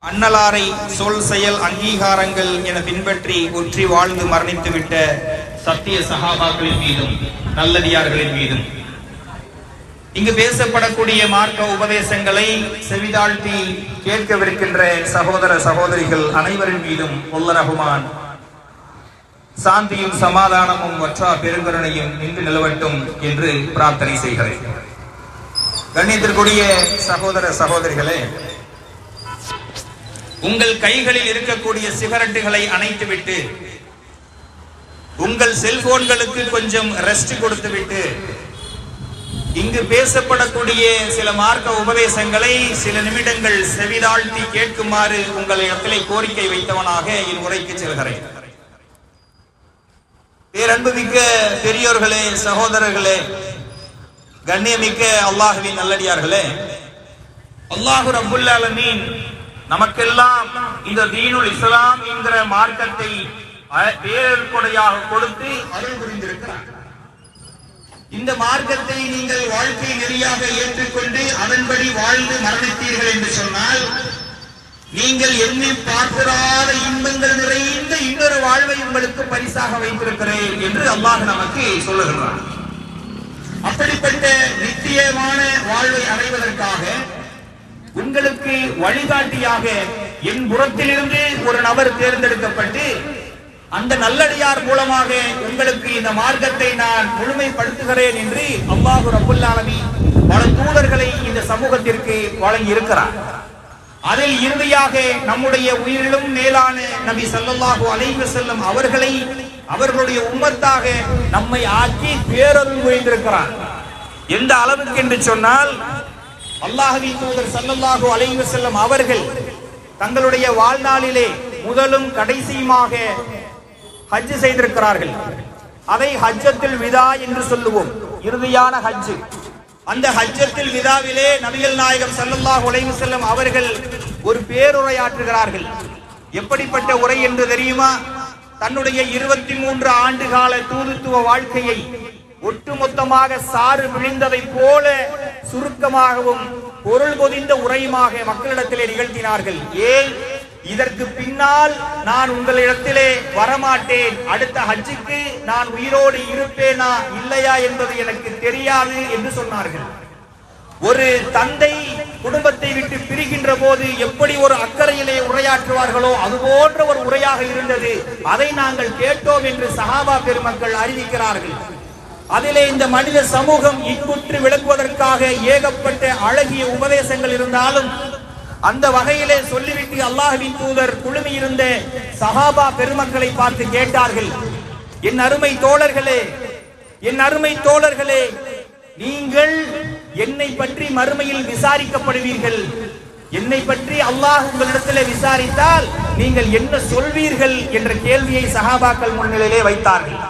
அன்னலாரை சொல் செயல் அங்கீகாரங்கள் என பின்பற்றி ஒற்றி வாழ்ந்து மரணித்துவிட்ட சத்திய சகாபாக்களின் மீதும் நல்லடியார்களின் மீதும் இங்கு பேசப்படக்கூடிய மார்க்க உபதேசங்களை செவிதாழ்த்தி கேட்கவிருக்கின்ற சகோதர சகோதரிகள் அனைவரின் மீதும் உள்ள ரஹ்மான் சாந்தியும் சமாதானமும் வற்றா பெருங்கருணையும் நின்று நிலவட்டும் என்று பிரார்த்தனை செய்கிறேன். கண்ணியத்திற்குரிய சகோதர சகோதரிகளே, உங்கள் கைகளில் இருக்கக்கூடிய சிகரெட்டுகளை அணைத்துவிட்டு உங்கள் செல்போன்களுக்கு கொஞ்சம் ரெஸ்ட் கொடுத்துவிட்டு இங்கு பேசப்படக்கூடிய சில மார்க்க உபதேசங்களை சில நிமிடங்கள் செவிதாழ்த்தி கேட்குமாறு உங்கள் இடத்திலே கோரிக்கை வைத்தவனாக என் உரைக்கு செல்கிறேன். பேரன்புமிக்க பெரியோர்களே, சகோதரர்களே, கண்ணியமிக்க அல்லாஹ்வின் நல்லடியார்களே, அல்லாஹ் ரப்புல் ஆலமீன் நமக்கெல்லாம் இந்த தீனுல் இஸ்லாம் என்கிற மார்க்கத்தை பேரொருடையாக கொடுத்து அருள் புரிந்திருக்கிறார். இந்த மார்க்கத்தை நீங்கள் வாழ்க்கை நெறியாக ஏற்றுக்கொண்டு அதன்படி வாழ்ந்து மரணித்தீர்கள் என்று சொன்னால் நீங்கள் எண்ணி பார்த்திராத இன்பங்கள் நிறைந்த இன்னொரு வாழ்வை உங்களுக்கு பரிசாக வைத்திருக்கிறேன் என்று அல்லாஹ் நமக்கு சொல்லுகிறார். அப்படிப்பட்ட நித்தியமான வாழ்வை அடைவதற்காக உங்களுக்கு வழிகாட்டியாக என் புறத்திலிருந்து ஒரு நபர் தேர்ந்தெடுக்கப்பட்டு அந்த நல்லடியார் மூலமாக உங்களுக்கு இந்த மார்க்கத்தை நான் முழுமைப்படுத்துகிறேன் என்று அல்லாஹ் ரப்புல் ஆலமீன் பல தூதர்களை இந்த சமூகத்திற்கு வழங்கி இருக்கிறார். அதில் இறுதியாக நம்முடைய உயிரிலும் மேலான நபி ஸல்லல்லாஹு அலைஹி வஸல்லம் அவர்களை அவர்களுடைய உம்மத்தாக நம்மை ஆக்கி பேரருள் புரிந்திருக்கிறார். எந்த அளவுக்கு என்று சொன்னால், அல்லாஹ்வின் தூதர் ஸல்லல்லாஹு அலைஹி வஸல்லம் அவர்கள் தங்களுடைய வாழ்நாளிலே முதலும் கடைசியுமாக ஹஜ் செய்திருக்கிறார்கள். அதை ஹஜ்ஜத்துல் விதா என்று சொல்லுவோம், இறுதியான ஹஜ். அந்த ஹஜ்ஜத்துல் விதாவிலே நபிகள் நாயகம் ஸல்லல்லாஹு அலைஹி வஸல்லம் அவர்கள் ஒரு பேருரையாற்றுகிறார்கள். எப்படிப்பட்ட உரை என்று தெரியுமா? தன்னுடைய 23 ஆண்டு கால தூதுத்துவ வாழ்க்கையை ஒட்டுமொத்தமாக சாறு விழிந்ததை போல சுருக்கமாகவும் பொருள் பொதிந்த உரையுமாக மக்களிடத்திலே நிகழ்த்தினார்கள். ஏன்? இதற்கு பின்னால் நான் உங்களிடத்திலே வரமாட்டேன், அடுத்த ஹஜ்ஜுக்கு நான் உயிரோடு இருப்பேனா இல்லையா என்பது எனக்கு தெரியாது என்று சொன்னார்கள். ஒரு தந்தை குடும்பத்தை விட்டு பிரிகின்ற போது எப்படி ஒரு அக்கறையிலே உரையாற்றுவார்களோ அது போன்ற ஒரு உரையாக இருந்தது. அதை நாங்கள் கேட்டோம் என்று சஹாபா பெருமக்கள் அறிவிக்கிறார்கள். அதிலே இந்த மனித சமூகம் இன்புற்று விளக்குவதற்காக ஏகப்பட்ட அழகிய உபதேசங்கள் இருந்தாலும் அந்த வகையிலே சொல்லிவிட்டு அல்லாஹ்வின் தூதர் குழுமியிருந்த சஹாபா பெருமக்களை பார்த்து கேட்டார்கள், என் அருமை தோழர்களே, என் அருமை தோழர்களே, நீங்கள் என்னை பற்றி மறுமையில் விசாரிக்கப்படுவீர்கள். என்னை பற்றி அல்லாஹ் உங்களிடத்திலே விசாரித்தால் நீங்கள் என்ன சொல்வீர்கள் என்ற கேள்வியை சஹாபாக்கள் முன்னிலையிலே வைத்தார்கள்.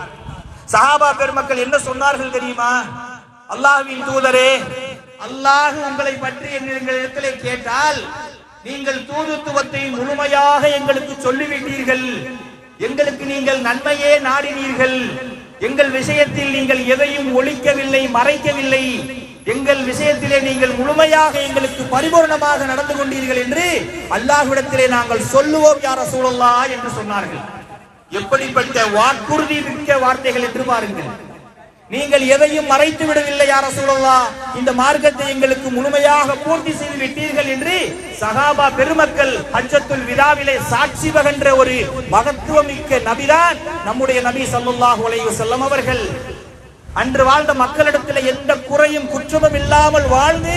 சஹாபா பெருமக்கள் என்ன சொன்னார்கள் தெரியுமா? அல்லாஹ்வின் தூதரே, அல்லாஹ் உங்களை பற்றி எங்களிடத்திலே கேட்டால் நீங்கள் தூதுத்துவத்தை முழுமையாக எங்களுக்கு சொல்லிவிட்டீர்கள், எங்களுக்கு நீங்கள் நன்மையே நாடினீர்கள், எங்கள் விஷயத்தில் நீங்கள் எதையும் ஒழிக்கவில்லை, மறைக்கவில்லை, எங்கள் விஷயத்திலே நீங்கள் முழுமையாக எங்களுக்கு பரிபூர்ணமாக நடந்து கொண்டீர்கள் என்று அல்லாஹ்விடத்திலே நாங்கள் சொல்லுவோம் யா ரசூலல்லாஹ் என்று சொன்னார்கள். எப்படிப்பட்ட வாக்குறுதி மிக்க வார்த்தைகள் என்று பாருங்கள். நீங்கள் எதையும் மறைத்து விடவில்லை யா ரசூலல்லாஹ், இந்த மார்க்கத்தை எங்களுக்கு முழுமையாக பூர்த்தி செய்து விட்டீர்கள் என்று சஹாபா பெருமக்கள் ஹஜ்ஜத்துல் விதாவிலே சாட்சி பகன்ற ஒரு மகத்துவமிக்க நபிதான் நம்முடைய நபி ஸல்லல்லாஹு அலைஹி வஸல்லம் அவர்கள். அன்று வாழ்ந்த மக்களிடத்தில் எந்த குறையும் குற்றமும் இல்லாமல் வாழ்ந்து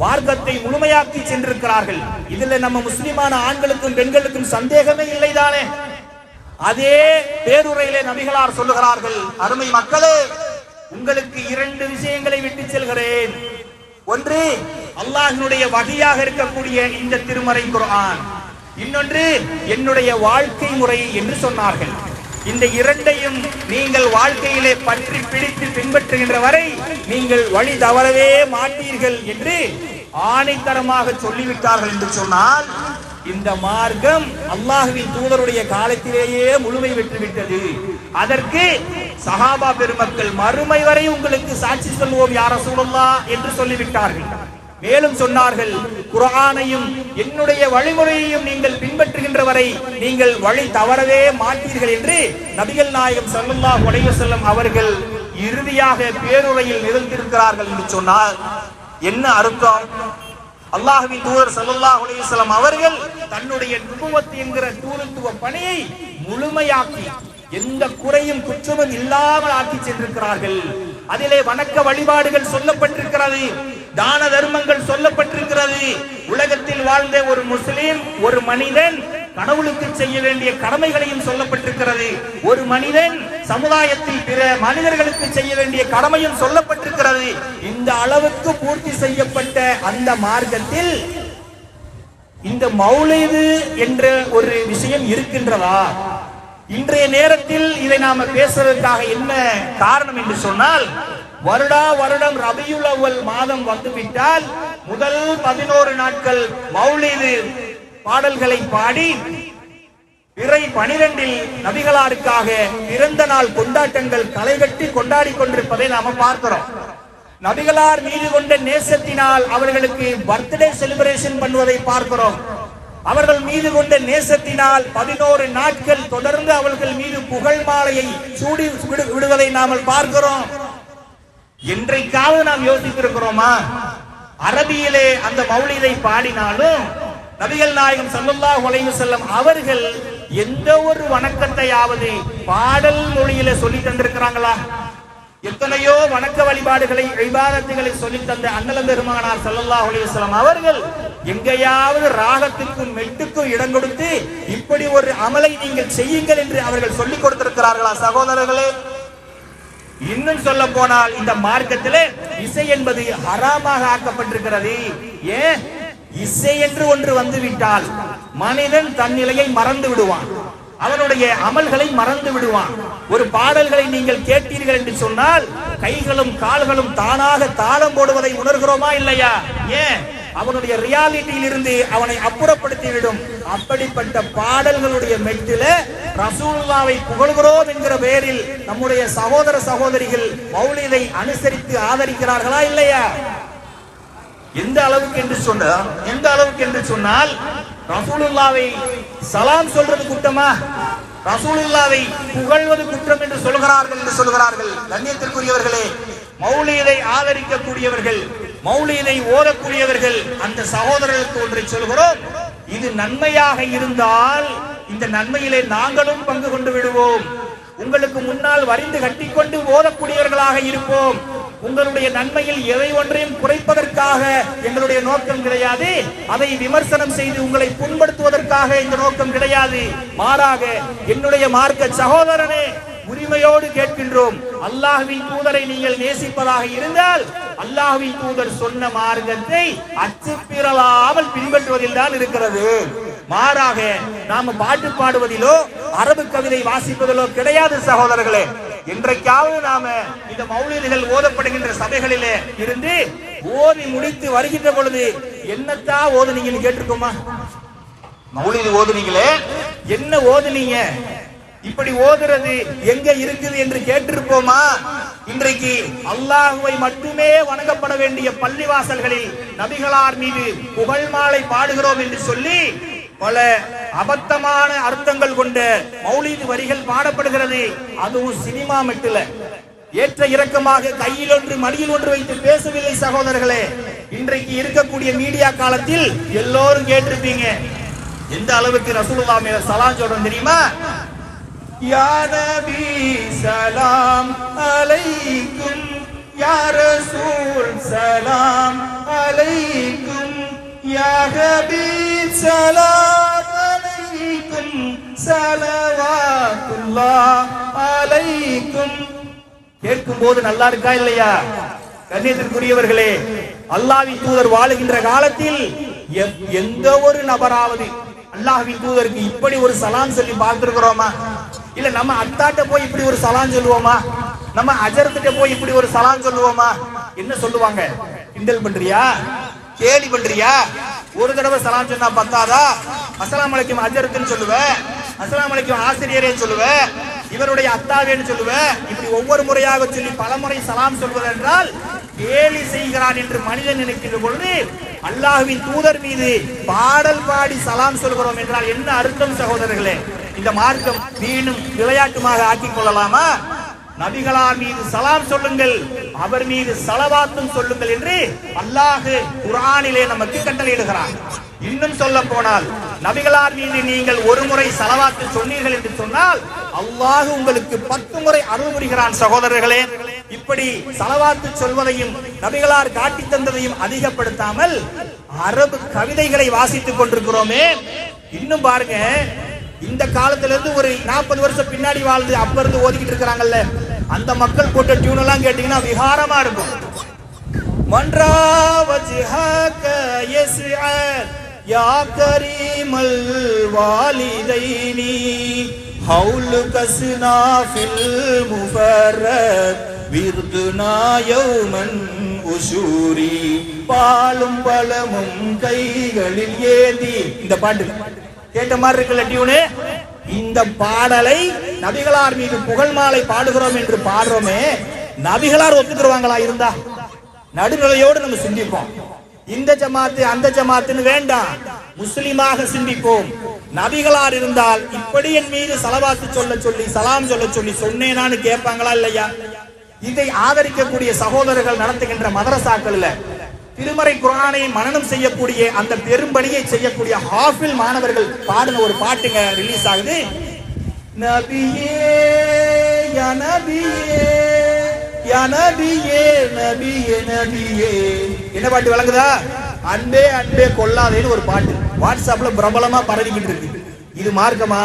மார்க்கத்தை முழுமையாக்கி சென்றிருக்கிறார்கள். இதுல நம்ம முஸ்லிமான ஆண்களுக்கும் பெண்களுக்கும் சந்தேகமே இல்லைதானே? அதே பேருரையிலே நபிகளார் சொல்லுகிறார்கள், அருமை மக்களே, உங்களுக்கு 2 விஷயங்களை விட்டு செல்கிறேன். ஒன்று அல்லாஹ்வினுடைய வஹியாக இருக்கக்கூடிய இந்த திருமறை குர்ஆன், இன்னொன்று என்னுடைய வாழ்க்கை முறை என்று சொன்னார்கள். இந்த 2ஐயும் நீங்கள் வாழ்க்கையிலே பற்றி பிடித்து பின்பற்றுகின்ற வரை நீங்கள் வழி தவறவே மாட்டீர்கள் என்று ஆணைத்தரமாக சொல்லிவிட்டார்கள். என்று சொன்னால் இந்த மார்க்கம் அல்லாஹ்வின் தூதருடைய காலத்திலேயே முழுமை பெற்றுவிட்டது. அதற்கு சஹாபா பெருமக்கள் மறுமை வரை உங்களுக்கு சாட்சி சொல்வோம் யா ரசூலல்லாஹ் என்று சொல்லிவிட்டார்கள். மேலும் சொன்னார்கள், குர்ஆனையும் என்னுடைய வழிமுறையையும் நீங்கள் பின்பற்றுகின்ற வரை நீங்கள் வழி தவறவே மாட்டீர்கள் என்று நபிகள் நாயகம் ஸல்லல்லாஹு அலைஹி வஸல்லம் அவர்கள் இறுதியாக பேருரையில் நிகழ்த்தியிருக்கிறார்கள் என்று சொன்னால் என்ன அர்த்தம்? அல்லாஹ்வின் தூதர் ஸல்லல்லாஹு அலைஹி வஸல்லம் அவர்கள் தன்னுடைய நுபுவத் என்கிற தூதுத்துவ பணியை முழுமையாக்கி எந்த குறையும் குற்றமும் இல்லாமல் ஆக்கி சென்றிருக்கிறார்கள். அதிலே வணக்க வழிபாடுகள் சொல்லப்பட்டிருக்கிறது, தான தர்மங்கள் சொல்லப்பட்டிருக்கிறது. உலகத்தில் வாழ்ந்த ஒரு முஸ்லிம், ஒரு மனிதன் கடவுளுக்கு செய்ய வேண்டிய கடமைகளையும் சொல்லப்பட்டிருக்கிறது. ஒரு மனிதன் சமுதாயத்தில் பிற மனிதர்களுக்கு செய்ய வேண்டிய கடமையும் சொல்லப்பட்டிருக்கிறது. இந்த அளவுக்கு பூர்த்தி செய்யப்பட்ட அந்த மார்க்கத்தில் இந்த மௌலிது என்ற ஒரு விஷயம் இருக்கின்றதா? இன்றைய நேரத்தில் இதை நாம பேசுவதற்காக என்ன காரணம் என்று சொன்னால், வருடம் ரபியுல் அவ்வல் மாதம் வந்துவிட்டால் முதல் 11 நாட்கள் மௌலிது பாடல்களை பாடி பிறை 12இல் நபிகளாருக்காக பிறந்த நாள் கொண்டாட்டங்கள் களைகட்டி கொண்டாடி கொண்டிருப்பதை நாம பார்க்கிறோம். நபிகளார் மீது கொண்ட நேசத்தினால் அவர்களுக்கு பர்த்டே செலிப்ரேஷன் பண்ணுவதை பார்க்கிறோம். அவர்கள் மீது கொண்ட நேசத்தினால் 11 நாட்கள் தொடர்ந்து அவர்கள் மீது புகழ் மாலையை சூடி விடுவதை நாம் பார்க்கிறோம். என்றைக்காவது நாம் யோசித்திருக்கிறோமா? அரபியிலே அந்த மௌலிதை பாடினாலும் நபிகள் நாயகம் ஸல்லல்லாஹு அலைஹி வஸல்லம் அவர்கள் எந்த ஒரு வணக்கத்தையாவது பாடல் மொழியில சொல்லி தந்திருக்கிறாங்களா? எத்தனையோ வணக்க வழிபாடுகளை இபாதத்துகளை சொல்லி தந்த அண்ணல் பெருமானார் ஸல்லல்லாஹு அலைஹி வஸல்லம் அவர்கள் எங்கேயாவது ராகத்துக்கும் மெட்டுக்கும் இடம் கொடுத்து இப்படி ஒரு அமலை நீங்கள் செய்யுங்கள் என்று அவர்கள் சொல்லிக் கொடுத்திருக்கிறார்களா சகோதரர்களே? இன்னும் சொல்ல போனால் இந்த மார்க்கத்திலே இசை என்பது ஹராமாக ஆக்கப்பட்டிருக்கிறது. ஏன்? இசை என்று ஒன்று வந்துவிட்டால் மனிதன் தன் நிலையை மறந்து விடுவான், அவனுடைய அமல்களை மறந்து விடுவான். ஒரு பாடல்களை நீங்கள் கேட்டீர்கள் என்று சொன்னால் கைகளும் கால்களும் தானாக தாளம் போடுவதை உணர்கிறோமா இல்லையா? ஏன்? அவனுடைய ரியாலிட்டியில் இருந்து அவனை அப்புறப்படுத்திவிடும். அப்படிப்பட்ட பாடல்களுடைய மெட்டில ரசூலுல்லாவை புகழ்கிறோம் என்கிற பெயரில் நம்முடைய சகோதர சகோதரிகள் மௌலிதை அனுசரித்து ஆதரிக்கிறார்களா இல்லையா? எந்த அளவுக்கு என்று சொன்னால் ரசூலுல்லாவை சலாம் சொல்றது குற்றமா, ரசூலுல்லாவை புகழ்வது குற்றம் என்று சொல்கிறார்கள். கண்ணியத்திற்குரியவர்களே, மௌலிதை ஆதரிக்கக்கூடியவர்கள், மௌலிதை ஓதக்கூடியவர்கள் அந்த சகோதரர்களுக்கு ஒன்றை சொல்கிறோம், இது நன்மையாக இருந்தால் இந்த நன்மையிலே நாங்களும் பங்கு கொண்டு விடுவோம். உங்களுக்கு முன்னால் வரிந்து கட்டிக்கொண்டு ஓதக்கூடியவர்களாக இருப்போம். உங்களுடைய நன்மையில் எதை ஒன்றையும் குறைப்பதற்காக எங்களுடைய நோக்கம் கிடையாது. அதை விமர்சனம் செய்து உங்களை புண்படுத்துவதற்காக இந்த நோக்கம் கிடையாது. மாறாக என்னுடைய மார்க்க சகோதரனே, உரிமையோடு கேட்கின்றோம், அல்லாஹ்வின் தூதரை நீங்கள் நேசிப்பதாக இருந்தால் அல்லாஹ்வின் தூதர் சொன்ன மார்க்கத்தை அச்சுப்பிரலாமல் பின்பற்றுவதில் தான் இருக்கிறது. மாறாக நாம பாட்டு பாடுவதிலோ அரபு கவிதை வாசிப்பதிலோ கிடையாது சகோதரர்களே. இன்றைக்காவது நாம இந்த மௌலிதுகள் ஓதப்படுகின்ற சபைகளிலே இருந்து ஓதி முடித்து வருகின்ற பொழுது என்னத்தா ஓதுனீங்கன்னு கேட்டிருக்கோமா? மௌலிது ஓதுனீங்களே, என்ன ஓதுனீங்க, இப்படி ஓதுறது எங்க இருக்குது என்று கேட்டிருப்போமா? இன்றைக்கு அல்லாஹுவை மட்டுமே வணங்கப்பட வேண்டிய பள்ளிவாசல்களில் நபிகளார் மீது புகழ் மாலை பாடுகிறோம் என்று சொல்லி பல அபத்தமான அர்த்தங்கள் கொண்ட மௌலிது வரிகள் பாடப்படுகிறது. அதுவும் சினிமா மெட்டில ஏற்ற இறக்கமாக கையில் ஒன்று மடியில் ஒன்று வைத்து பேசவில்லை சகோதரர்களே. இன்றைக்கு இருக்கக்கூடிய மீடியா காலத்தில் எல்லோரும் கேட்டிருப்பீங்க, எந்த அளவுக்கு ரசூலுல்லாஹ் மேல சலாம் சொல்றோம் தெரியுமா? யா நபி சலாம் அலைக்கும், யா ரசூல் சலாம் அலைக்கும், யா ஹபீப் சலாம் அலைக்கும், ஸலவாத்துல்லாஹ் அலைக்கும். கேட்கும் போது நல்லா இருக்கா இல்லையா? கண்ணியத்திற்குரியவர்களே, அல்லாஹ்வின் தூதர் வாழுகின்ற காலத்தில் எந்த ஒரு நபராவது அல்லாஹ்வின் தூதருக்கு இப்படி ஒரு சலாம் சொல்லி பார்த்திருக்கிறோமா? இல்ல நம்ம அத்தாட்ட போய் இப்படி ஒரு சலாம் சொல்லுவோமா? நம்ம அஜர்த்திட்ட போய் இப்படி ஒரு சலாம் சொல்லுவோமா? என்ன சொல்லுவாங்க? கிண்டல் பண்றியா, கேலி பண்றியா? ஒரு தடவை சலாம் சொன்னா பத்தாதா? அஸ்ஸலாமு அலைக்கும் அஜர்த்துன்னு சொல்லுவேன், அஸ்ஸலாமு அலைக்கும் ஆசிரியரே சொல்லுவேன், இவருடைய அத்தாவேன்னு சொல்லுவேன். இப்படி ஒவ்வொரு முறையாக சொல்லி பல முறை சலாம் சொல்வதென்றால் கேலி செய்கிறான் என்று மனிதன் நினைக்கின்ற பொழுது அல்லாஹ்வின் தூதர் மீது பாடல் பாடி சலாம் சொல்கிறோம் என்றால் என்ன அர்த்தம் சகோதரர்களே? இந்த மார்க்கம் வீணும் விளையாட்டுமாக ஆக்கிக் கொள்ளலாமா? நபிகளார் மீது சலாம் சொல்லுங்கள், அவர் மீது ஸலவாத்தும் சொல்லுங்கள் என்று அல்லாஹ் குர்ஆனிலே நமக்கு கட்டளையிடுகிறார். இன்னும் சொல்ல போனால் நபிகளார் மீது நீங்கள் ஒரு முறை ஸலவாத்து சொன்னீர்கள் என்று சொன்னால் அல்லாஹ் உங்களுக்கு 10 முறை அருள் புரிகிறான் சகோதரர்களே. இப்படி ஸலவாத்து சொல்வதையும் நபிகளார் காட்டி தந்ததையும் அதிகப்படுத்தாமல் அரபு கவிதைகளை வாசித்துக் கொண்டிருக்கிறோமே. இன்னும் பாருங்க, இந்த காலத்துல இருந்து ஒரு 40 வருஷம் பின்னாடி வாழ்ந்து அப்ப இருந்து ஓதிக்கிட்டு இருக்காங்கல்ல, அந்த மக்கள் போட்ட டியூன் எல்லாம் கேட்டீங்கன்னா விகாரமா இருக்கும். மன்றா வஜ்ஹக யஸ்அத் யா கரீமல் வாலிதைனி ஹவுல் கஸ்னா ஃபில் முஃபர்ரத் விர்துனா யௌமன் உஷூரி பாலும் பலமும் கைகளில் ஏந்தி. இந்த பாட்டு கேட்ட மாதிரி இருக்குல்ல டியூனு. இந்த பாடலை நபிகளார் மீது புகழ் மாலை பாடுகிறோம் என்று பாடுறோமே, நபிகளார் ஒத்துக்குருவாங்களா? இருந்தா நடுநிலையோடு நம்ம சிந்திப்போம். இந்த ஜமாத்து அந்த ஜமாத்துன்னு வேண்டாம், முஸ்லிமாக சிந்திப்போம். நபிகளார் இருந்தால் இப்படி என் மீது ஸலவாத்து சொல்ல சொல்லி சலாம் சொல்ல சொல்லி சொன்னேனான்னு கேட்பாங்களா இல்லையா? இதை ஆதரிக்கக்கூடிய சகோதரர்கள் நடத்துகின்ற மதரசாக்கள்ல திருமறை குர்ஆனை மனனம் செய்யக்கூடிய அந்த பெரும்பணியை செய்யக்கூடிய ஹாஃபில் மாணவர்கள் பாடின ஒரு பாட்டுங்க ரிலீஸ் ஆகுது. நபியே யா நபியே யா நபியே நபியே நபியே. என்ன பாட்டு விளங்குதா? அன்பே அன்பே கொல்லாதேன்னு ஒரு பாட்டு வாட்ஸ்அப்ல பிரபலமா பரவிக்கிட்டு இருக்கு. இது மார்க்கமா?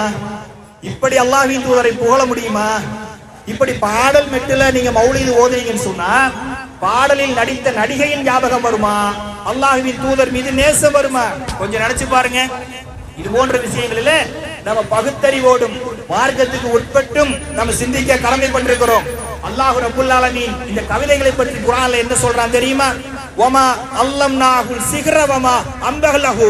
இப்படி அல்லாஹ்வின் தூதரை புகழ முடியுமா? இப்படி பாடல் மெட்டுல நீங்க மௌலிது ஓதுறீங்கன்னு சொன்னா பாடலில் நடித்த நடிகையின் ஞாபகம் வருமா? அல்லாஹ்வின் தூதர் மீது நேசம் வருமா? கொஞ்சம் நினைச்சு பாருங்க. இது போன்ற விஷயங்களில நம்ம பகுத்தறிவோடும் மார்க்கத்துக்கு உட்பட்டும் நம்ம சிந்திக்க கடமைப்பட்டிருக்கிறோம். அல்லாஹ் ரப்புல் ஆலமீன் இந்த கவிதைகளை பற்றி குர்ஆன்ல என்ன சொல்றான் தெரியுமா? வமா அல்லம்னாஹுல் சிஹ்ர வமா அம்பஹலஹு.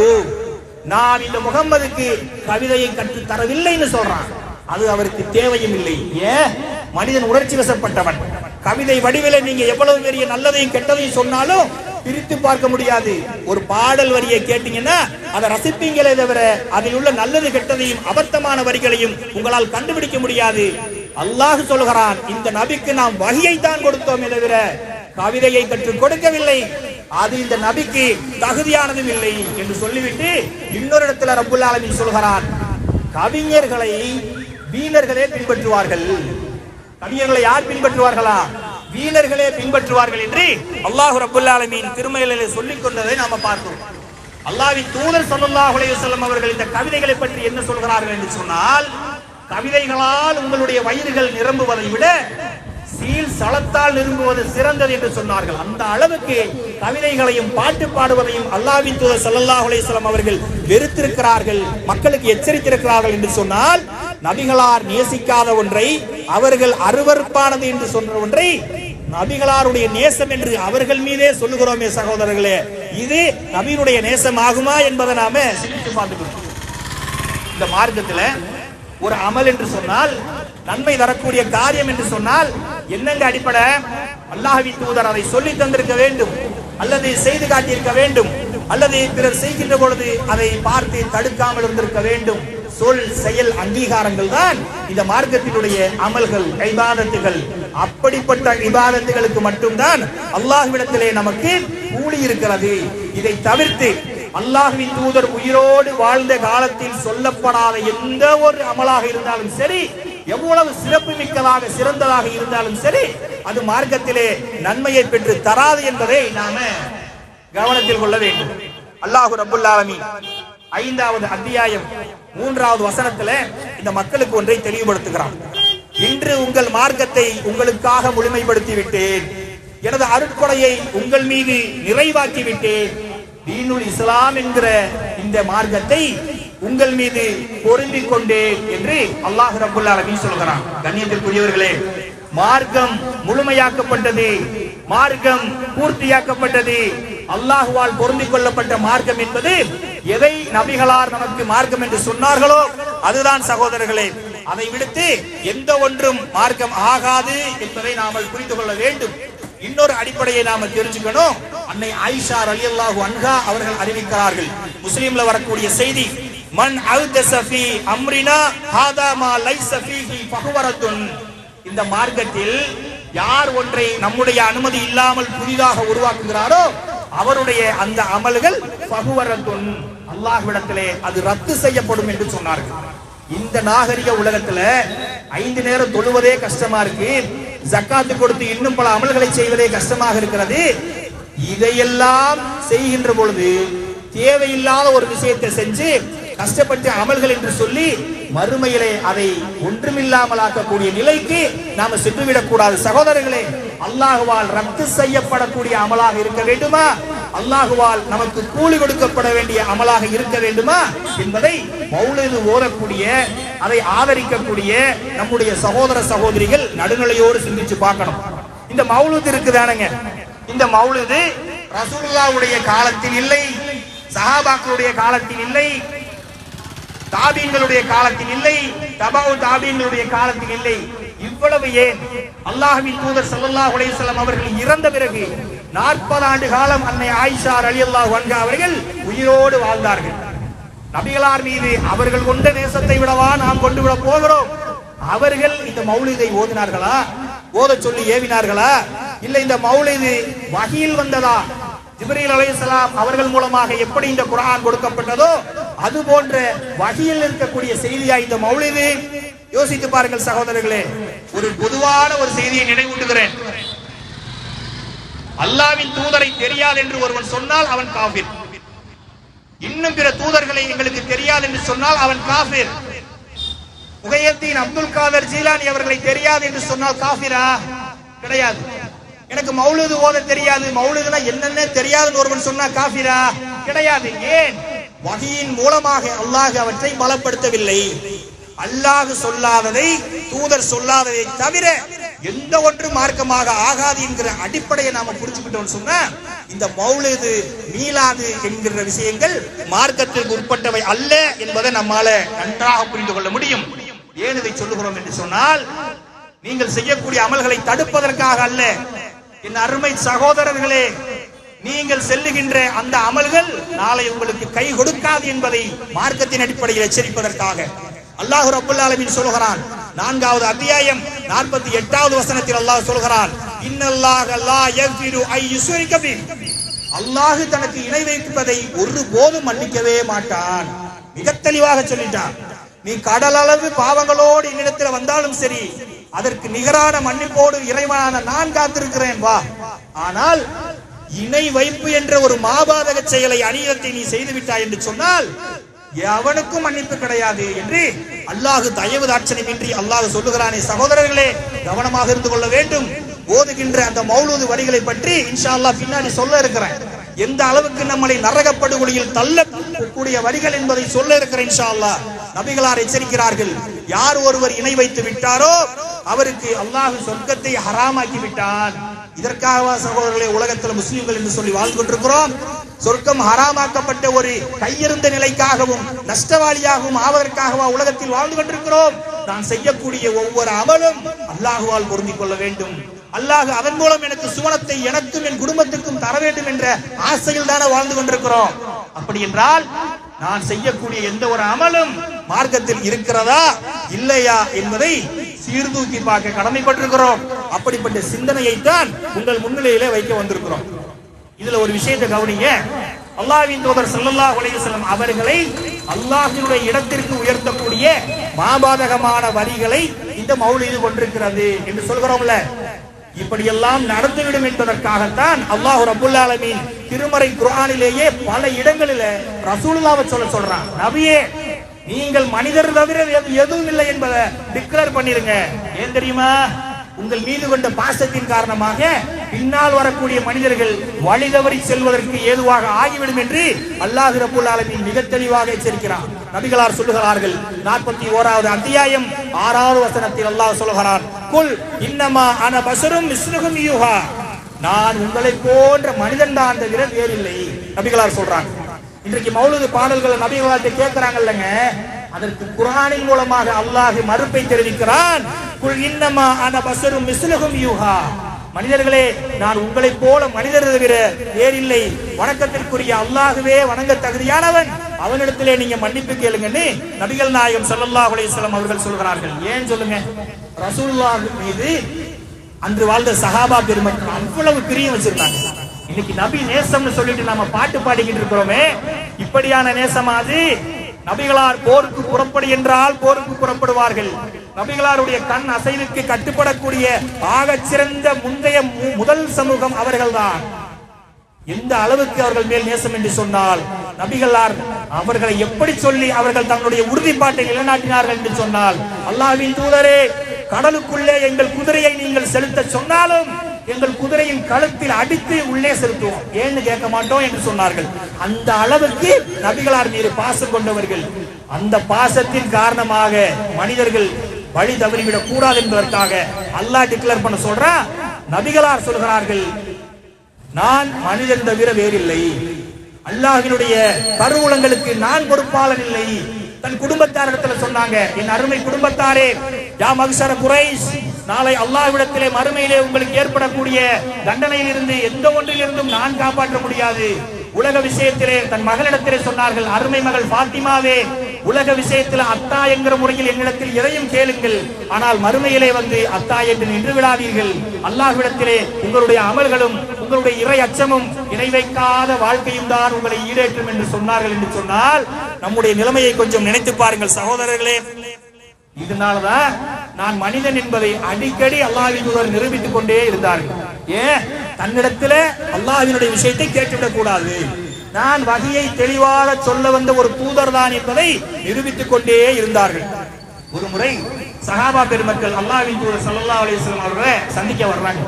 நான் இந்த முகம்மதுக்கு கவிதையை கற்று தரவில்லைன்னு சொல்றான். அது அவருக்கு தேவையும் இல்லை. ஏன்? மனிதன் உணர்ச்சி வசப்பட்டவன். கவிதை வடிவில நீங்க எவ்வளவு பெரிய நல்லதையும் கெட்டதையும் சொன்னாலும் பிரித்து பார்க்க முடியாது. ஒரு பாடல் வரியை கேட்டீங்கன்னா அதை ரசிப்பீங்களே தவிர அதில் உள்ள நல்லது கெட்டதையும் அபத்தமான வரிகளையும் உங்களால் கண்டுபிடிக்க முடியாது. அல்லாஹ் சொல்கிறான், இந்த நபிக்கு நாம் வஹியை தான் கொடுத்தோமே தவிர கவிதையை கற்றுக் கொடுக்கவில்லை. அது இந்த நபிக்கு தகுதியானதும் இல்லை என்று சொல்லிவிட்டு இன்னொரு இடத்துல ரப்புல் ஆலமீன் சொல்கிறான், கவிஞர்களை வீணர்களே பின்பற்றுவார்கள். கவிஞர்களை யார் பின்பற்றுவார்களா? வீணர்களே பின்பற்றுவார்கள் என்று அல்லாஹ் ரப்புல் ஆலமீன் திருமறையிலே சொல்லிக் கொண்டதை நாம பார்க்கிறோம். அல்லாஹ்வின் தூதர் ஸல்லல்லாஹு அலைஹி வஸல்லம் அவர்கள் இந்த கவிதைகளை பற்றி என்ன சொல்கிறார்கள் என்று சொன்னால், கவிதைகளால் உங்களுடைய வயிறுகள் நிரம்புவதை விட சீல் சலத்தால் நிரம்புவது சிறந்தது என்று சொன்னார்கள். அந்த அளவுக்கு கவிதைகளையும் பாட்டு பாடுவதையும் அல்லாஹ்வின் தூதர் ஸல்லல்லாஹு அலைஹி வஸல்லம் அவர்கள் வெறுத்திருக்கிறார்கள், மக்களுக்கு எச்சரித்திருக்கிறார்கள் என்று சொன்னால், நபிகளார் நேசிக்காத ஒன்றை அவர்கள் அருவருப்பானது என்று சொன்ன ஒன்றை நபிகளாருடைய நேசம் என்று அவர்கள் மீதே சொல்லுகிறோமே சகோதரர்களே, இது நபியினுடைய நேசம் ஆகுமா என்பதை நாம சிந்தித்து பார்த்துக்கணும். இந்த மார்க்கத்துல ஒரு அமல் என்று சொன்னால், நன்மை தரக்கூடிய காரியம் என்று சொன்னால் என்னங்க அடிப்படை? அல்லாஹ்வின் தூதர் அதை சொல்லி தந்திருக்க வேண்டும், அல்லது செய்து காட்டியிருக்க வேண்டும், அல்லது பிறர் செய்கின்ற பொழுது அதை பார்த்து தடுக்காமல் இருந்திருக்க வேண்டும். சொல் செயல் அங்கீகாரங்கள் தான் இந்த மார்க்கத்தினுடைய அமல்கள், இபாதத்துகள். அப்படிப்பட்ட இபாதத்துகளுக்கு மட்டும்தான் அல்லாஹ்விடத்திலே நமக்கு கூலி இருக்கிறது. இதை தவிர்த்து அல்லாஹ்வின் தூதர் உயிரோடு வாழ்ந்த காலத்தில் சொல்லப்படாத எந்த ஒரு அமலாக இருந்தாலும் சரி, எவ்வளவு சிறப்பு மிக்கதாக சிறந்ததாக இருந்தாலும் சரி, அது மார்க்கத்திலே நன்மையை பெற்று தராது என்பதை நாம கவனத்தில் கொள்ள வேண்டும். அல்லாஹ் ரப்புல் ஆலமீன் 5வது அத்தியாயம் 3வது வசனத்துல இந்த மக்களுக்கு ஒன்றை தெளிவுபடுத்துகிறான். இன்று உங்கள் மார்க்கத்தை உங்களுக்காக முழுமைப்படுத்தி விட்டேன், எனது அருட்கொடையை உங்கள் மீது நிறைவாக்கி விட்டேன். தீனுல் இஸ்லாம் என்கிற இந்த மார்க்கத்தை உங்கள் மீது பொருந்திக் கொண்டேன் என்று அல்லாஹ் ரப்புல் ஆலமீன் சொல்கிறான். கண்ணியத்திற்குரியவர்களே, மார்க்கம் முழுமையாக்கப்பட்டது, மார்க்கம் பூர்த்தியாக்கப்பட்டது, அல்லாஹ்வால் பொருந்திக் கொள்ளப்பட்ட மார்க்கம் என்பது எதை நபிகளார் நமக்கு மார்க்கம் என்று சொன்னார்களோ அதுதான் சகோதரர்களே. அதை விடுத்து எந்த ஒன்றும் மார்க்கம் ஆகாது என்பதை நாம் புரிந்து கொள்ள வேண்டும். இன்னொரு அடிப்படையை நாம தெரிஞ்சுக்கணும். அன்னை ஆயிஷா ரலியல்லாஹு அன்ஹா அவர்கள் அறிவிக்கிறார்கள், முஸ்லிம்ல வரக்கூடிய செய்தி, மன் அல்தஸ ஃபீ அம்ரினா ஹாதா மா லைஸ ஃபீஹி ஃபஹுவரத்துன். இந்த மார்க்கத்தில் யார் ஒன்றை நம்முடைய அனுமதி இல்லாமல் புதிதாக உருவாக்குகிறாரோ அவருடைய அந்த அமல்கள் ஃபஹுவரத்துன், அல்லாஹ்விடத்திலே அது ரத்து செய்யப்படும் என்று சொன்னார்கள். இந்த நாகரிக உலகத்துல 5 நேரம் தொழுவதே கஷ்டமா இருக்கு, ஜக்காத்து கொடுத்து இன்னும் பல அமல்களை செய்வதே கஷ்டமாக இருக்கிறது. இதையெல்லாம் செய்கின்ற பொழுது தேவையில்லாத ஒரு விஷயத்தை செஞ்சு கஷ்டப்பட்டு அமல்கள் என்று சொல்லி மறுமையிலே அதை ஒன்றுமில்லாமல் ஆக்கக்கூடிய நிலைக்கு நாம சென்றுவிடக் கூடாது. சகோதரர்களே, அல்லாஹுவால் ரத்து செய்யப்படக்கூடிய அமலாக இருக்க வேண்டுமா, அல்லாஹுவால் நமக்கு கூலி கொடுக்கப்பட வேண்டிய அமலாக இருக்க வேண்டுமா என்பதை மௌலிது ஓதக்கூடிய, அதை ஆதரிக்கக்கூடிய நம்முடைய சகோதர சகோதரிகள் நடுநிலையோடு சிந்திச்சு பார்க்கணும். இந்த மௌலிது இருக்குதானுங்க, இந்த மௌலிது ரசூலுல்லாஹ்வுடைய காலத்தில் இல்லை, சஹாபாக்களுடைய காலத்தில் இல்லை, தாபீன்களுடைய காலத்தில் இல்லை, தபவு தாபீன்களுடைய காலத்தில் இல்லை. இவ்வளவு ஏன், அல்லாஹ்வின் தூதர் ஸல்லல்லாஹு அலைஹி வஸல்லம் அவர்கள் இறந்த பிறகு 40 ஆண்டு காலம் அன்னை ஆயிஷா ரலியல்லாஹு அன்ஹா அவர்கள் உயிரோடு வாழ்ந்தார்கள். நபிகளார் மீது அவர்கள் கொண்ட நேசத்தை விடவா நாம் கொண்டு விட போகிறோம்? அவர்கள் இந்த மௌலிதை ஓதினார்களா, ஓத சொல்லி ஏவினார்களா, இல்லை இந்த மௌலிது வஹீல் வந்ததா? ஜிப்ரீல் அலைஹிஸ்ஸலாம் அவர்கள் மூலமாக எப்படி இந்த குர்ஆன் கொடுக்கப்பட்டதோ அது போன்ற வஹீல் இருக்கக்கூடிய செய்தியா இந்த மௌலிது? யோசித்து பாருங்கள் சகோதரர்களே. ஒரு பொதுவான ஒரு செய்தியை நினைவூட்டுகிறேன். அல்லாஹ்வின் தூதரை தெரியாது என்று ஒருவன் சொன்னால் அவன் காஃபிர். இன்னும் பிற தூதர்களை எங்களுக்கு தெரியாது என்று சொன்னால் அவன் காஃபிர். முஹையத்தீன் அப்துல் காதர் ஜீலானி அவர்களை தெரியாது என்று சொன்னால் காஃபிரா? கிடையாது. எனக்கு மௌலிது ஓத தெரியாது, மௌலிதுனா என்னென்ன தெரியாதுன்னு ஒருவன் சொன்னா காஃபிரா? கிடையாது. ஏன்? வஹீயின் மூலமாக அல்லாஹ் அவற்றை பலப்படுத்தவில்லை. அல்லாஹ் சொல்லாததை, தூதர் சொல்லாததை தவிர எந்த ஒன்று மார்க்கமாக ஆகாது என்கிற அடிப்படையை நாம புரிஞ்சுக்கிட்டோம்னு சொன்னா இந்த மௌலிது, மீலாது என்கிற விஷயங்கள் மார்க்கத்திற்கு உட்பட்டவை அல்ல என்பதை நம்மால நன்றாக புரிந்து கொள்ள முடியும். ஏன் இதை சொல்லுகிறோம் என்று சொன்னால், நீங்கள் செய்யக்கூடிய அமல்களை தடுப்பதற்காக அல்ல. என் அருமை சகோதரர்களே, நீங்கள் செல்லுகின்ற அந்த அமல்கள் நாளை உங்களுக்கு கை கொடுக்காது என்பதை மார்க்கத்தின் அடிப்படையில் எச்சரிப்பதற்காக அல்லாஹ் ரப்பல் ஆலமீன் சொல்கிறான். 4வது அத்தியாயம் 48வது வசனத்தில் அல்லாஹ் சொல்கிறான், இன்னல்லாஹ லா யக்ஃபிரு ஐ யுஷ்ரிக பிஹி. அல்லாஹ் தனக்கு இணை வைப்பதை ஒருபோதும் மன்னிக்கவே மாட்டான். மிக தெளிவாக சொல்லிட்டான். நீ கடல் அளவு பாவங்களோடு என்னிடத்தில் வந்தாலும் சரி, அதற்கு நிகரான மன்னிப்போடு இறைவனான நான் காத்திருக்கிறேன் வா. ஆனால் இணை வைப்பு என்ற ஒரு மாபாதக செயலை, அநியத்தை நீ செய்து விட்டாய் என்று சொன்னால் எவனுக்கும் மன்னிப்பு கிடையாது என்று அல்லாஹ் தயவு தாட்சணியமின்றி அல்லாஹ் சொல்லுகிறானே. சகோதரர்களே, கவனமாக இருந்து கொள்ள வேண்டும். ஓதுகின்ற அந்த மௌலூது வரிகளை பற்றி இன்ஷா அல்லாஹ் பின்னாடி சொல்ல இருக்கிறேன். எந்த அளவுக்கு நம்மளை நரகப்படுகொலியில் தள்ளக்கூடிய வரிகள் என்பதை சொல்ல இருக்கிறேன் இன்ஷா அல்லாஹ். நபிகளார் எச்சரிக்கிறார்கள், யார் ஒருவர் இணை வைத்து விட்டாரோ அவருக்கு அல்லாஹ் சொர்க்கத்தை ஹராமாக்கி விட்டான். இதற்காக சகோதரர்களே உலகத்தில் முஸ்லிம்கள் என்று சொல்லி வாழ்ந்து கொண்டிருக்கிறோம். சொர்க்கம் ஹராமாக்கப்பட்ட ஒரு கையிருந்த நிலைக்காகவும் நஷ்டவாளியாகவும் ஆவதற்காகவா உலகத்தில் வாழ்ந்து கொண்டிருக்கிறோம்? நான் செய்யக்கூடிய ஒவ்வொரு அமலும் அல்லாஹுவால் பொருந்திக் கொள்ள வேண்டும். அல்லாஹ் அதன் மூலம் எனக்கு சுவனத்தை எனக்கும் என் குடும்பத்துக்கும் தர வேண்டும் என்ற ஆசையில் தானே வாழ்ந்து கொண்டிருக்கிறோம். அப்படி என்றால் நான் செய்யக்கூடிய எந்த ஒரு அமலும் மார்க்கத்தில் இருக்கிறதா இல்லையா என்பதை சீர்தூக்கி பார்க்க கடமைப்பட்டிருக்கிறோம். அப்படிப்பட்ட சிந்தனையை தான் உங்கள் முன்னிலையிலே வைக்க வந்திருக்கிறோம். இதுல ஒரு விஷயத்தை கவனிங்க. அல்லாஹ்வின் தூதர் ஸல்லல்லாஹு அலைஹி வஸல்லம் அவர்களை அல்லாஹ்வினுடைய இடத்திற்கு உயர்த்தக்கூடிய மாபாதகமான வரிகளை இந்த மௌலிது கொண்டிருக்கிறது என்று சொல்கிறோம்ல. இப்படியெல்லாம் நடந்துவிடும் என்பதற்காகத்தான் அல்லாஹ் ரப்புல் ஆலமீன் திருமறை குர்ஆனிலேயே பல இடங்களில் ரசூலுல்லாஹ்வை சொல்றான். நபியே, நீங்கள் மனிதர் தவிர எதுவும் இல்லை என்பதை டிக்ளேர் பண்ணிருங்க. ஏன் தெரியுமா? உங்கள் மீது கொண்ட பாசத்தின் காரணமாக பின்னால் வரக்கூடிய மனிதர்கள் வழி தவறி செல்வதற்கு ஏதுவாக ஆகிவிடும் என்று அல்லாஹ் ரப்புல் ஆலமீன் மிக தெளிவாக எச்சரிக்கிறான். நபிகளார் சொல்லுகிறார்கள், 41வது அத்தியாயம் 6வது வசனத்தில் அல்லாஹ் சொல்லுகிறான், குல் இன்னமா அன பஸரும் மிஸ்லுகும் யூஹா. நான் உங்களை போன்ற மனிதன் தான் தவிர வேறில்லை. நபிகளார் சொல்றாங்க. இன்றைக்கு மௌலிது பாடல்கள் நபிகளார்ட்ட கேட்கிறாங்கல்லங்க, அதற்கு குர்ஆனின் மூலமாக அல்லாஹ் மறுப்பை தெரிவிக்கிறான். குல் இன்னமா அன பஸரும் மிஸ்லுகும் யூஹா. மனிதர்களே, நான் உங்களைப் போல மனிதர் தவிர வேறில்லை, வணக்கத்திற்குரிய அல்லாஹ்வே வணங்க தகுதியானவன், அவனிடத்திலே நீங்க மன்னிப்பு கேளுங்கன்னு நபிகள் நாயகம் ஸல்லல்லாஹு அலைஹி வஸல்லம் அவர்கள் சொல்கிறார்கள். ஏன் சொல்லுங்க? ரசூலுல்லாஹ் மீது அன்று வாழ்ந்த சஹாபா பெருமக்கள் அவ்வளவு பிரியம் வச்சிருந்தாங்க. இன்னைக்கு நபி நேசம்னு சொல்லிட்டு நாம பாட்டு பாடிக்கிட்டு இருக்கிறோமே, இப்படியான நேசமாது நபிகளார் போருக்கு புறப்படு என்றால் போருக்கு புறப்படுவார்கள். நபிகளாருடைய கண் அசைவுக்கு கட்டுப்படக்கூடிய ஆகச் சிறந்த முந்தைய முதல் சமூகம் அவர்கள்தான். எந்த அளவுக்கு அவர்கள் மேல் நேசம் என்று சொன்னால், நபிகளார் அவர்களை எப்படி சொல்லி அவர்கள் தங்களுடைய உறுதிப்பாட்டை நிலைநாட்டினார்கள் என்று சொன்னால், அல்லாஹ்வின் தூதரே, கடலுக்குள்ளே எங்கள் குதிரையை நீங்கள் செலுத்த சொன்னாலும் எங்கள் குதிரையின் கழுத்தில் அடித்து உள்ளே செலுத்துவோம், ஏன்னு கேட்க மாட்டோம் என்று சொன்னார்கள். அந்த அளவுக்கு நபிகளார் மீது பாசம் கொண்டவர்கள். அந்த பாசத்தின் காரணமாக மனிதர்கள் வழி தவறிவிடக் கூடாது என்பதற்காக அல்லாஹ் டிக்ளேர் பண்ண சொல்றா. நபிகளார் சொல்கிறார்கள், நான் மனிதன் தவிர வேறில்லை, அல்லாஹ்வினுடைய கருவூலங்களுக்கு நான் பொறுப்பாளர் இல்லை. தன் குடும்பத்தாரிடத்துல சொன்னாங்க, என் அருமை குடும்பத்தாரே, யா மக்சர குரைஷ், நாளை அல்லாஹ்விடத்திலே மறுமையிலே உங்களுக்கு ஏற்படக்கூடிய தண்டனையில் இருந்து எந்த ஒன்றிலிருந்தும் நான் காப்பாற்ற முடியாது. உலக விஷயத்திலே தன் மகளிடத்திலே சொன்னார்கள், அருமை மகள் பாத்திமாவே, உலக விஷயத்தில் அத்தா என்கிற முறையில் என்னிடத்தில் எதையும் கேளுங்கள், ஆனால் மறுமையிலே வந்து அத்தா என்று நின்று விடாதீர்கள். அல்லாஹ்விடத்திலே உங்களுடைய அமல்களும் உங்களுடைய இறை அச்சமும் இணை வைக்காத வாழ்க்கையும் தான் உங்களை ஈடேற்றும் என்று சொன்னார்கள். என்று சொன்னால் நம்முடைய நிலைமையை கொஞ்சம் நினைத்து பாருங்கள் சகோதரர்களே. இதனாலதான் நான் மனிதன் என்பதை அடிக்கடி அல்லாஹ்வின் தூதர் நிரூபித்துக் கொண்டே இருந்தார்கள். ஏன்? தன்னிடத்திலே அல்லாஹ்வினுடைய விஷயத்தை கேட்டுவிடக் கூடாது, நான் வகையை தெளிவாக சொல்ல வந்த ஒரு தூதர் தான் என்பதை நிரூபித்துக் கொண்டே இருந்தார்கள். ஒரு முறை சஹாபா பெருமக்கள் அல்லாஹ்வின் தூதர் ஸல்லல்லாஹு அலைஹி வஸல்லம் அவர்களை சந்திக்க வர்றாங்க.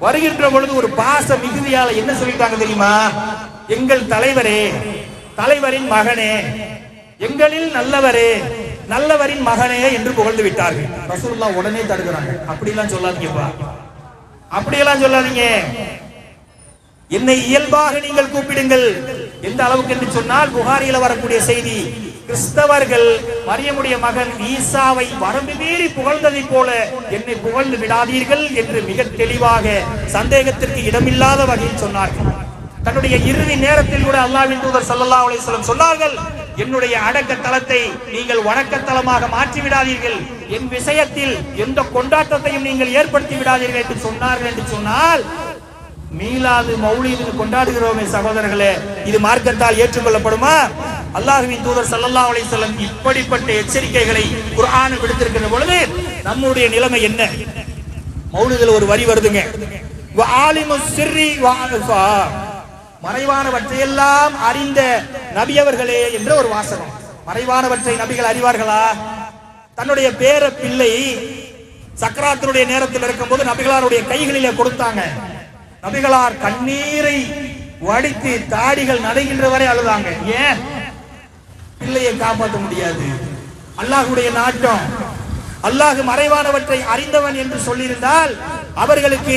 வருகின்ற பொழுது ஒரு பாச மிகுதியால என்ன சொல்லிட்டாங்க தெரியுமா? எங்கள் தலைவரே, தலைவரின் மகனே, எங்களில் நல்லவரே, நல்லவரின் மகனே என்று புகழ்ந்து விட்டார்கள். ரசூலுல்லாஹ் உடனே தடுக்கிறாங்க, அப்படியெல்லாம் சொல்லாதீங்கப்பா, அப்படியெல்லாம் சொல்லாதீங்க, என்னை இயல்பாக நீங்கள் கூப்பிடுங்கள். எந்த அளவுக்கு என்று சொன்னால், புகாரியில வரக்கூடிய செய்தி, கிறிஸ்தவர்கள் மரியமுடைய மகன் ஈசாவை வரம்பு மீறி புகழ்ந்ததை போல என்னை புகழ்ந்து விடாதீர்கள் என்று மிக தெளிவாக சந்தேகத்திற்கு இடமில்லாத வகையில் சொன்னார்கள். தன்னுடைய இறுதி நேரத்தில் கூட அல்லாஹ்வின் தூதர் ஸல்லல்லாஹு அலைஹி வஸல்லம் சொன்னார்கள், என்னுடைய அடக்க தலத்தை நீங்கள் வணக்கத்தலமாக மாற்றி விடாதீர்கள், என் விஷயத்தில் எந்த கொண்டாட்டத்தையும் நீங்கள் ஏற்படுத்தி விடாதீர்கள் என்று சொன்னார்கள். என்று சொன்னால், மீலாது மௌலிது கொண்டாடுகிறோமே சகோதரர்களே, இது மார்க்கத்தால் ஏற்றுக்கொள்ளப்படுமா? அல்லாஹ்வின் தூதர் ஸல்லல்லாஹு அலைஹி வஸல்லம் இப்படிப்பட்ட எச்சரிக்கைகளை குர்ஆன் விடுத்திருக்கிற பொழுது நம்முடைய நிலைமை என்ன? மௌலிதுல ஒரு வரி வருதுங்க, வஆலிமுஸ் சிர்ரி வஅஃபா, மறைவானவற்றையெல்லாம் அறிந்த நபி அவர்களே என்ற ஒரு வாசகம். மறைவானவற்றை நபிகள் அறிவார்களா? தன்னுடைய பேர பிள்ளை சக்கராத்தினுடைய நேரத்தில் இருக்கும் போது நபிகளாருடைய கைகளிலே கொடுத்தாங்க. நபிகளார் கண்ணீரை வடித்து தாடிகள் நடைகின்ற வரை அழுதாங்க. ஏன்? பிள்ளையை காப்பாற்ற முடியாது, அல்லாஹ்வுடைய நாட்டம். அல்லாஹ் மறைவானவற்றை அறிந்தவன் என்று சொல்லியிருந்தால் அவர்களுக்கு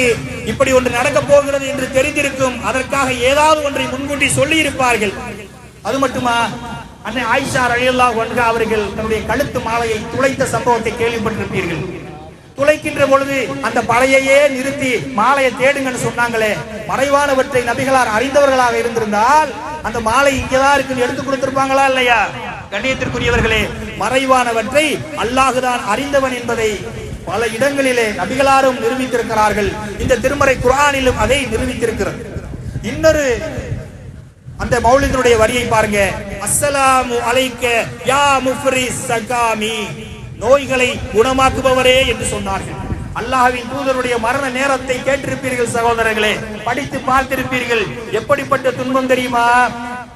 இப்படி ஒன்று நடக்க போகிறது என்று தெரிந்திருக்கும், அதற்காக ஏதாவது ஒன்றை முன்கூட்டி சொல்லி இருப்பார்கள். அது மட்டுமா, அன்னை ஆயிஷா ரலியல்லாஹு அன்ஹா அவர்கள் தன்னுடைய கழுத்து மாலையை துளைத்த சம்பவத்தை கேள்விப்பட்டிருப்பீர்கள். துளைக்கின்ற பொழுது அந்த பழையையே நிறுத்தி மாலையை தேடுங்கன்னு சொன்னாங்களே, மறைவானவற்றை நபிகளார் அறிந்தவர்களாக இருந்திருந்தால் அந்த மாலை இங்கேதான் இருக்குன்னு எடுத்து கொடுத்திருப்பாங்களா இல்லையா? கண்ணியத்திற்குரியவர்களே, மறைவானவற்றை அல்லாஹுதான் அறிந்தவன் என்பதை பல இடங்களிலே நபிகளாரும் நிரூபித்திருக்கிறார்கள். இந்த திருமறை குர்ஆனிலும் அதை நிரூபித்திருக்கிறது. இன்னொரு அந்த மௌலிதுடைய வரியை பாருங்க, அஸ்ஸலாமு அலைக்க யா முஃப்ரிஸ் ஸகாமி, நோய்களை குணமாக்குபவரே என்று சொன்னார்கள். அல்லாஹ்வின் தூதருடைய மரண நேரத்தை கேட்டிருப்பீர்கள் சகோதரர்களே, படித்து பார்த்திருப்பீர்கள். எப்படிப்பட்ட துன்பம் தெரியுமா?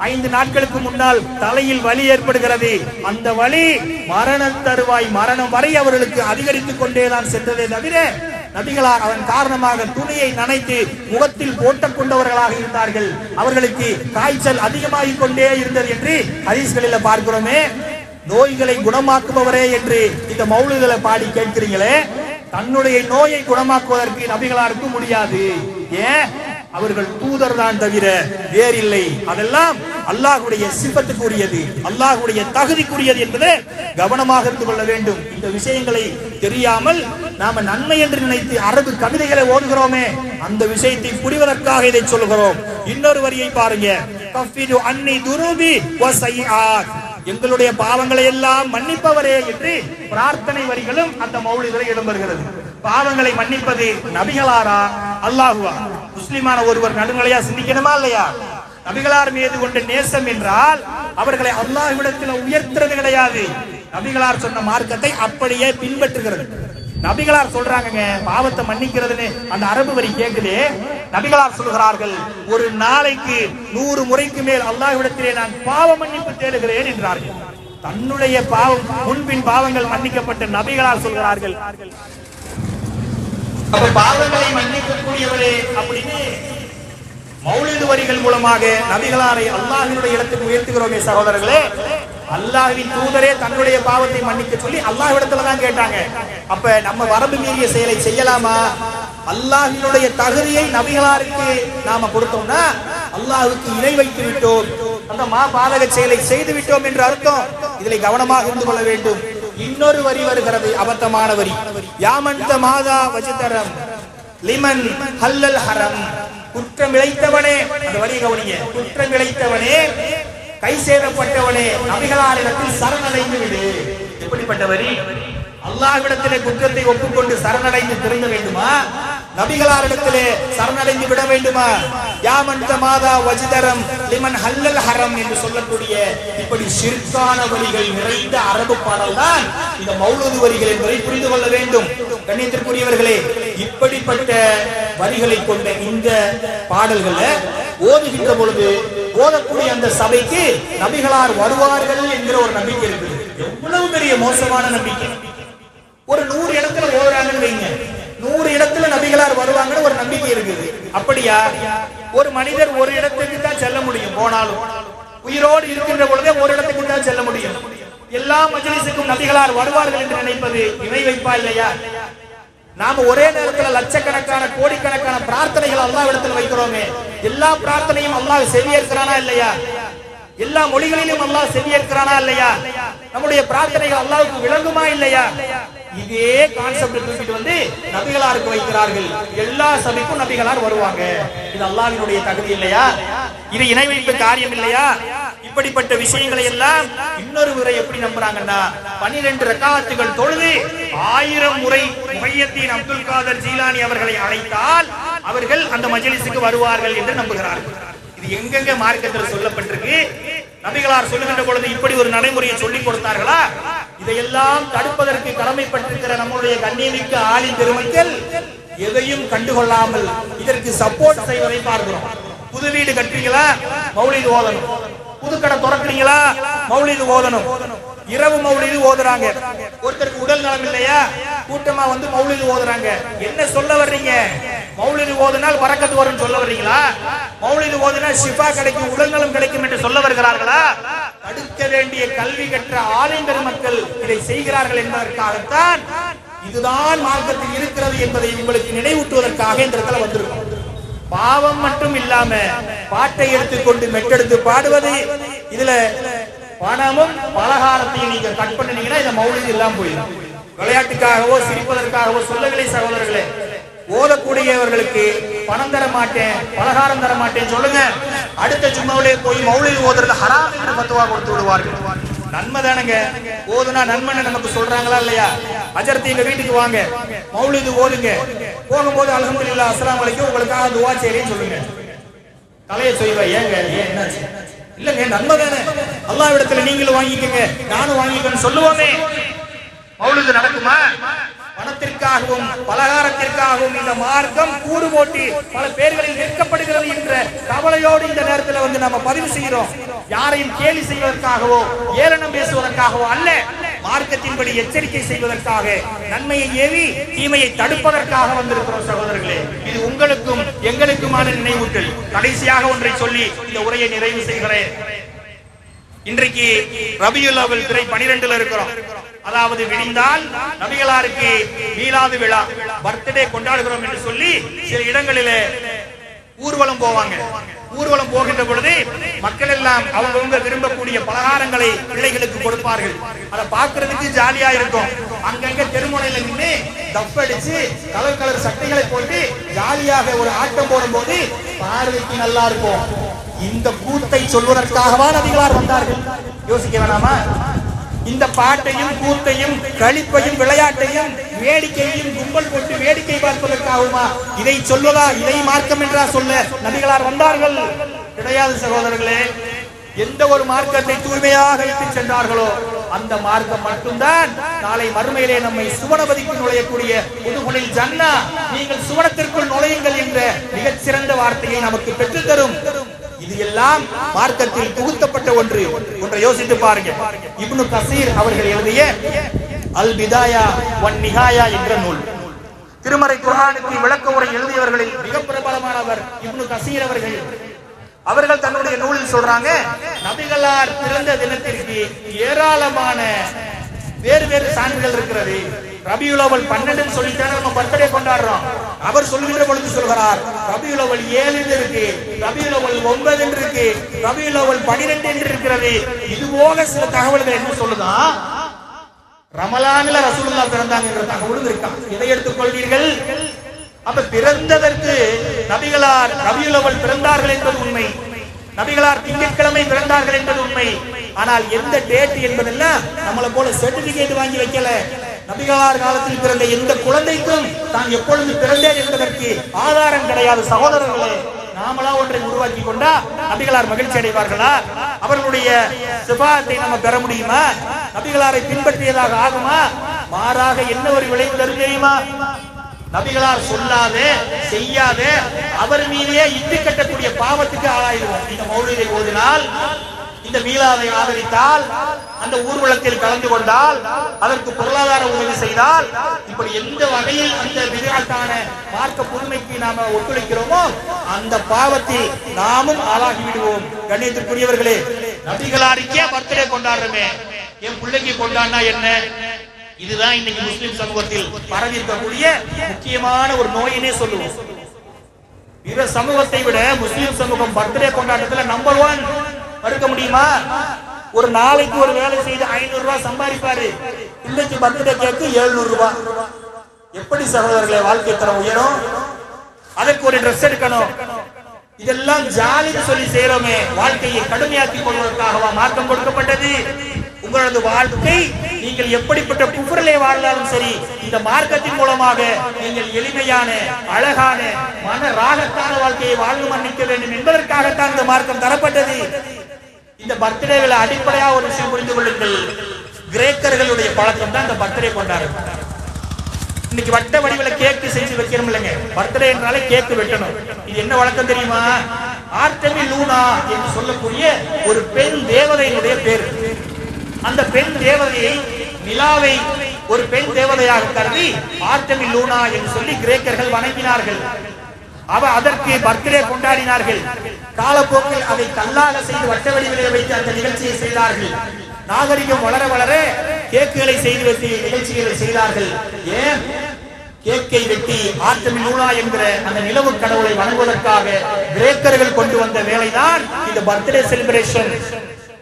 5 நாட்களுக்கு முன்னால் தலையில் வலி ஏற்படுகிறது. அந்த வலி மரண தருவாய், மரணம் வரை அவர்களுக்கு அதிகரித்துக் கொண்டேதான் சென்றதே தவிர நபிகளார் அதன் காரணமாக துணியை நனைத்து முகத்தில் போட்டுக் கொண்டவர்களாக இருந்தார்கள். அவர்களுக்கு காய்ச்சல் அதிகமாகிக் கொண்டே இருந்தது என்று ஹதீஸ்களில் பார்க்கிறோமே. நோய்களை குணமாக்குபவரே என்று இந்த மௌலிதுகளை பாடி கேட்கிறீங்களே, தன்னுடைய நோயை குணமாக்குவதற்கு நபிகளாருக்கு முடியாது. ஏன்? அவர்கள் தூதர் தான் தவிர வேறில்லை. அதெல்லாம் அல்லாஹ்வுடைய சிஃபத்துக்குரியது, அல்லாஹ்வுடைய தகுதிக்குரியது என்பதை கவனமாக இருந்து கொள்ள வேண்டும். இந்த விஷயங்களை தெரியாமல் நாம நன்மை என்று நினைத்து அரபு கவிதைகளை ஓதுகிறோமே, அந்த விஷயத்தை புரிவதற்காக இதை சொல்கிறோம். இன்னொரு வரியை பாருங்க, கஃபிரு அன்னி துருபி வ ஸய்யிஆத், எங்களுடைய பாவங்களை எல்லாம் மன்னிப்பவரே என்று பிரார்த்தனை வரிகளும் அந்த மௌலிதிலே இடம்பெறுகிறது. பாவங்களை மன்னிப்பது நபிகளாரா அல்லாஹுவா? முஸ்லிமான ஒருவர் நடுநிலையா சிந்திக்கணுமா இல்லையா? நபிகளார் மீது கொண்ட நேசம் என்றால் அவர்களை அல்லாஹ்விடத்தில் உயர்த்துறது கிடையாது. நபிகளார் சொன்ன மார்க்கத்தை அப்படியே பின்பற்றுகிறது. நபிகளார் சொல்றாங்க பாவத்தை மன்னிக்கிறதுன்னு அந்த அரபு வரி கேக்குதே. நபிகளார் சொல்கிறார்கள், ஒரு நாளைக்கு 100 முறைக்கு மேல் அல்லாஹ்விடத்திலே நான் பாவ மன்னிப்பு தேடுகிறேன் என்றார்கள். தன்னுடைய பாவம் முன்பின் பாவங்கள் மன்னிக்கப்பட்ட நபிகளார் சொல்கிறார்கள், அப்ப பாவங்களை மன்னிக்கக்கூடியவரே அப்படின்னு மௌலிது வரிகள் மூலமாக நபிகளாரை அல்லாஹ்வினுடைய இடத்துக்கு உயர்த்துகிறோமே சகோதரர்களே. அல்லாஹ்வின் தூதரே தன்னுடைய பாவத்தை மன்னிக்க சொல்லி அல்லாஹ்விடத்துல தான் கேட்டாங்க. அப்ப நம்ம வரம்பு மீறிய செயலை செய்யலாமா? அல்லாஹ்வினுடைய தகுதியை நபிகளாருக்கு நாம கொடுத்தோம்னா அல்லாஹ்வுக்கு இணை வைத்து விட்டோம், அந்த பாதக செயலை செய்து விட்டோம் என்று அர்த்தம். இதில் கவனமாக இருந்து கொள்ள வேண்டும். இன்னொரு வரி வருகிறது, அபத்தமான வரி. யாமந்த மாதா வஜ்தரம் லிமன் ஹல்லல் ஹரம், குற்றம் இழைத்தவனே, அந்த வரி கவனிங்க, குற்றம் இழைத்தவனே, கை சேதப்பட்டவனே, நபிகளாரிடத்தில் சரணடைந்து விடு. எப்படிப்பட்ட வரி? அல்லாஹ்விடத்திலே குற்றத்தை ஒப்புக்கொண்டு சரணடைந்து திரும்ப வேண்டுமா? நபிகளாரிடத்திலே சரணடைந்து விட வேண்டுமா? யாமந்த மாதா வஜ்தரம் லிமன் ஹல்லல் ஹரம் என்று சொல்லக்கூடிய இப்படி ஷிர்கான வரிகள் நிறைந்த அரபு பாடல் தான் இந்த மௌலூது வரிகள் என்பதை புரிந்து கொள்ள வேண்டும். கண்ணியத்திற்குரியவர்களே, இப்படிப்பட்ட வரிகளை கொண்ட இந்த பாடல்களை ஓதுகின்ற பொழுது ஓதக்கூடிய அந்த சபைக்கு நபிகளார் வருவார்கள் என்கிற ஒரு நம்பிக்கை இருக்குது. எவ்வளவு பெரிய மோசமான நம்பிக்கை! ஒரு 100 இடத்துல ஓதுறாங்கன்னு வைங்க, 100 இடத்துல நபிகளார் வருவாங்கன்னு ஒரு நம்பிக்கை இருக்குது. அப்படியா? ஒரு மனிதர் ஒரு இடத்துக்கு தான் செல்ல முடியும், போனாலும் உயிரோடு இருக்கின்ற பொழுதே ஒரு இடத்துக்கு தான் செல்ல முடியும். எல்லா மஜ்லிஸுக்கும் நபிகளார் வருவார்கள் என்று நினைப்பது இணை வைப்பா இல்லையா? நாம ஒரே நேரத்தில் லட்சக்கணக்கான கோடிக்கணக்கான பிரார்த்தனைகள் அல்லாஹ்விடத்தில் வைக்கிறோமே, எல்லா பிரார்த்தனையும் அல்லாஹ் செவியேற்கிறானா இல்லையா? எல்லா மொழிகளிலும் அல்லாஹ் செவியேற்கிறானா இல்லையா? நம்முடைய பிரார்த்தனைகள் அல்லாஹ்வுக்கு விளங்குமா இல்லையா? இதே கான்செப்ட் தூக்கிட்டு வந்து நபிகளாருக்கு வைக்கிறார்கள். எல்லா சபைக்கும் நபிகளார் வருவாங்க. இது அல்லாஹ்வினுடைய தகுதி இல்லையா? இது இணை வைப்பு காரியம் இல்லையா? இப்படிப்பட்ட விஷயங்களை எல்லாம் இன்னொரு முறை எப்படி நம்புறாங்கன்னா, 12 ரக்காத்துகள் தொழுது 1000 முறை முஹையத்தீன் அப்துல் காதர் ஜீலானி அவர்களை அழைத்தால் அவர்கள் அந்த மஜ்லிஸுக்கு வருவார்கள் என்று நம்புகிறார்கள். இது எங்கெங்க மார்க்கத்தில் சொல்லப்பட்டிருக்கு? நபிகளார் சொல்லுகின்ற பொழுது இப்படி ஒரு நடைமுறையை சொல்லிக் கொடுத்தார்களா? இதையெல்லாம் தடுப்பதற்கு கடமைப்பட்டிருக்கிற நம்முடைய கண்ணியமிக்க ஆலிம் பெருமக்கள் எதையும் கண்டுகொள்ளாமல் இதற்கு சப்போர்ட் செய்வதை பார்க்கிறோம். புது வீடு கட்டுறீங்களா, மௌலிது ஓதணும். புதுக்கடை திறக்கிறீங்களா, மௌலிது ஓதணும். இரவு மௌலிது ஓதுறாங்க. ஒருத்தருக்கு உடல் நலம் இல்லையா, கூட்டமா வந்து மௌலிது ஓதுறாங்க. என்ன சொல்ல வர்றீங்க? மௌலிது ஓதுனால் பரக்கத்து வரும் சொல்ல வர்றீங்களா? மௌலிது ஓதுனால் ஷிஃபா கிடைக்கும், உடல் நலம் கிடைக்கும் என்று சொல்ல வருகிறார்களா? தடுக்க வேண்டிய கல்வி கற்ற ஆலிம் பெருமக்கள் இதை செய்கிறார்கள் என்பதற்காகத்தான் இதுதான் மார்க்கத்தில் இருக்கிறது என்பதை உங்களுக்கு நினைவூட்டுவதற்காக இந்த இடத்துல வந்திருக்கும். பாவம் மட்டும் இல்லாம பாட்டை எடுத்துக்கொண்டு மெட்டெடுத்து பாடுவது, இதுல பணமும் பலகாரத்தையும் நீங்க கட் பண்ணீங்கன்னா இந்த மௌலிது எல்லாம் போயிடும். விளையாட்டுக்காகவோ சிரிப்பதற்காகவோ சொல்லவில்லை சகோதரர்களே. ஓதக்கூடியவர்களுக்கு பணம் தர மாட்டேன், பலகாரம் தர மாட்டேன் சொல்லுங்க, அடுத்த ஜும்மாவிலே போய் மௌலிது ஓதுறது ஹராம் என்று ஃபத்வா கொடுத்து விடுவார்கள். நன்மை தானங்க, ஓதுனா நன்மை நமக்கு சொல்றாங்களா இல்லையா? அஜர்த்தி எங்க வீட்டுக்கு வாங்க, மௌலிது ஓதுங்க, போகும்போது அல்ஹம்துலில்லாஹ் அஸ்ஸலாமு அலைக்கும் உங்களுக்காக துஆ செய்றேன்னு சொல்லுங்க. தலையை சொய்வா, ஏங்க என்னாச்சு? இல்லங்க நன்மை தானே, அல்லாஹ்விடத்துல நீங்களும் வாங்கிக்கங்க நானும் வாங்கிக்கன்னு சொல்லுவோமே. மௌலிது நடக்குமா? பணத்திற்காகவும் பலகாரத்திற்காகவும் இந்த மார்க்கம் கூறு போட்டு பல பேர்களில் நிற்கப்படுகிறது என்ற கவலையோடு இந்த நேரத்தில் வந்து நம்ம பதிவு செய்கிறோம். யாரையும் கேலி செய்வதற்காகவோ ஏளனம் பேசுவதற்காகவோ அல்ல, மார்க்கத்தின்படி எச்சரிக்கை செய்வதற்காக, நன்மையை ஏவி தீமையை தடுப்பதற்காக வந்திருக்கிறோம் சகோதரர்களே. இது உங்களுக்கும் எங்களுக்குமான நினைவூட்டல். கடைசியாக ஒன்றை சொல்லி இந்த உரையை நிறைவு செய்கிறேன். இன்றைக்கு ரபியுல் அவ்வல் பிறை 12ல இருக்கிறோம். அதாவது விடிந்தால் நபிகளாருக்கு மீலாது விழா, பர்த்டே கொண்டாடுகிறோம் என்று சொல்லி சில இடங்களிலே ஊர்வலம் போவாங்க. ஊர்வலம் போகின்ற பொழுது மக்கள் எல்லாம் அவங்கவுங்க விரும்பக்கூடிய பலகாரங்களை பிள்ளைகளுக்கு கொடுப்பார்கள். அதை பார்க்கறதுக்கு ஜாலியா இருக்கும். அங்கங்க தெருமுனையில நின்று தப் அடிச்சு கலர் கலர் சட்டைகளை போட்டு ஜாலியாக ஒரு ஆட்டம் போடும் போது பார்வைக்கு நல்லா இருக்கும். இந்த கூத்தை சொல்வதற்காகவா நபிகளார் வந்தார்கள்? யோசிக்க வேணாமா? இந்த பாட்டையும் கூத்தையும் களிப்பையும் விளையாட்டையும் வேடிக்கையையும் கும்பல் போட்டு வேடிக்கை பார்ப்பதற்காகுமா இதை சொல்வதா? இதை மார்க்கம் என்றா சொல்ல நபிகளார் வந்தார்கள்? கிடையாது சகோதரர்களே. எந்த ஒரு மார்க்கத்தை தூய்மையாக வைத்து சென்றார்களோ அந்த மார்க்கம் மட்டும்தான் நாளை மறுமையிலே நம்மை சுவனபதிக்கு நுழையக்கூடிய புதுகுணில் ஜன்னா, நீங்கள் சுவனத்திற்குள் நுழையுங்கள் என்ற மிகச்சிறந்த வார்த்தையை நமக்கு பெற்றுத்தரும். இது எல்லாம் மார்க்கத்தில் புகுத்தப்பட்ட ஒன்றை யோசித்து பாருங்க. இப்னு கசீர் அவர்கள் எழுதிய அல் பிதாயா வன் நிஹாயா என்ற நூல், திருமறை குர்ஆனுக்கு விளக்க உரை எழுதியவர்களில் மிக பிரபலமானவர் இப்னு கசீர் அவர்கள். அவர்கள் தன்னுடைய நூலில் சொல்றாங்க, நபிகளார் பிறந்த தினத்திற்கு ஏராளமான வேறு வேறு சான்றுகள் இருக்கிறது. ரபியுல் அவ்வல் 12 சொல்லிட்டாங்க, நம்ம பர்த்டே கொண்டாடுறோம். அவர் சொல்லுகிற பொழுது சொல்கிறார், ரபியுல் அவ்வல் 7 இருக்கு, ரபியுல் அவ்வல் 9 இருக்கு, ரபியுல் அவ்வல் 12 என்று இருக்கிறது. இது போக சில தகவல்கள் என்ன சொல்லுதான், ரமலான்ல ரசூலுல்லாஹ் பிறந்தாங்க என்ற தகவலும் இருக்கான். இதை எடுத்துக் கொள்வீர்கள். அப்ப பிறந்ததற்கு நபிகளார் ரபியுல் அவ்வல் பிறந்தார்கள் என்பது உண்மை, நபிகளார் திங்கட்கிழமை பிறந்தார்கள் என்பது உண்மை. ஆனால் எந்த டேட் என்பதெல்லாம் நம்மளை போல சர்டிபிகேட் வாங்கி வைக்கல. நபிகளார் காலத்தில் பிறந்த எந்த குழந்தைக்கும் தான் எப்பொழுது பிறந்தேன் என்பதற்கு ஆதாரம் கிடையாது. சகோதரர்களே, நாமளா ஒன்றை உருவாக்கி கொண்டா நபிகளார் மகிழ்ச்சி அடைவார்களா? அவர்களுடைய சிபாத்தை நம்ம பெற முடியுமா? நபிகளாரை பின்பற்றியதாக ஆகுமா? மாறாக என்ன ஒரு விளைவு தரும் தெரியுமா? நபிகளார் சொல்லாத செய்யாத அவர் மீதே இட்டு கட்டக்கூடிய பாவத்துக்கு ஆளாயிடுவோம். இந்த மௌலிதை ஓதினால், இந்த மீலாதை ஆதரித்தால், அந்த ஊர்வலத்தில் கலந்து கொண்டால், அதற்கு பொருளாதார உதவி செய்தால், இப்படி எந்த வகையில் அந்த விளையாட்டான மார்க்க புதுமைக்கு நாம ஒத்துழைக்கிறோமோ அந்த பாவத்தில் நாமும் ஆளாகி விடுவோம். கண்ணியத்திற்குரியவர்களே, நபிகளாருக்கே பர்த்டே கொண்டாடுறோமே, என் பிள்ளைக்கு கொண்டாடினா என்ன? இதுதான் இன்னைக்கு முஸ்லிம் சமூகத்தில் பரவி இருக்கக்கூடிய முக்கியமான ஒரு நோயினே சொல்லுவோம். பிற சமூகத்தை விட முஸ்லிம் சமூகம் பர்த்டே கொண்டாட்டத்துல நம்பர் 1 இருக்க முடியுமா? ஒரு நாளைக்கு ஒரு வேலை செய்து 500 ரூபாய் சம்பாதிப்பாரு. இன்னைக்கு பர்த்டே கேக்கு 700 ரூபாய். எப்படி சகோதரர்களே வாழ்க்கை தரம் உயரும்? அதற்கு ஒரு ட்ரெஸ் எடுக்கணும். இதெல்லாம் ஜாலின்னு சொல்லி செய்யறோமே, வாழ்க்கையை கடுமையாக்கி கொள்வதற்காகவா மார்க்கம் கொடுக்கப்பட்டது? உங்களது வாழ்க்கை நீங்கள் எப்படிப்பட்ட குஃப்ரிலே வாழ்ந்தாலும் சரி, இந்த மார்க்கத்தின் மூலமாக நீங்கள் எளிமையான அழகான மன ராகத்தான வாழ்க்கையை வாழ்ந்து மன்னிக்க வேண்டும் என்பதற்காகத்தான் இந்த மார்க்கம் தரப்பட்டது. இந்த பர்த்டேகளை அடிப்படையா ஒரு விஷயம் புரிந்து கொள்ளுங்கள். கிரேக்கர்களுடைய பழக்கம் தான் இந்த பர்த்டே கொண்டாடுறது. இன்னைக்கு வட்ட வடிவில் கேக்கு செஞ்சு வைக்கணும் இல்லைங்க, பர்த்டே என்றாலே கேக்கு வெட்டணும். இது என்ன வழக்கம் தெரியுமா? ஆர்டெமி லூனா என்று சொல்லக்கூடிய ஒரு பெண் தேவதையினுடைய பேர். அந்த பெண் தேவதையை, நிலாவை ஒரு பெண் தேவதையாக கருதி ஆர்டெமி லூனா என்று சொல்லி கிரேக்கர்கள் வணங்கினார்கள். அதற்கு பர்த்டே கொண்டாடினார்கள். காலப்போக்கில் அதை கல்லாக செய்து வட்ட வடிவிலே வைத்து அந்த நிகழ்ச்சியை செய்தார்கள். நாகரிகம் வளர வளர கேக்குகளை செய்து வைத்து நிகழ்ச்சிகளை செய்தார்கள். ஏன்? கேக்கை வெட்டி ஆர்டெமி லூனா என்கிற அந்த நிலவு கடவுளை வணங்குவதற்காக கிரேக்கர்கள் கொண்டு வந்த வேலைதான் இந்த பர்த்டே செலிப்ரேஷன்.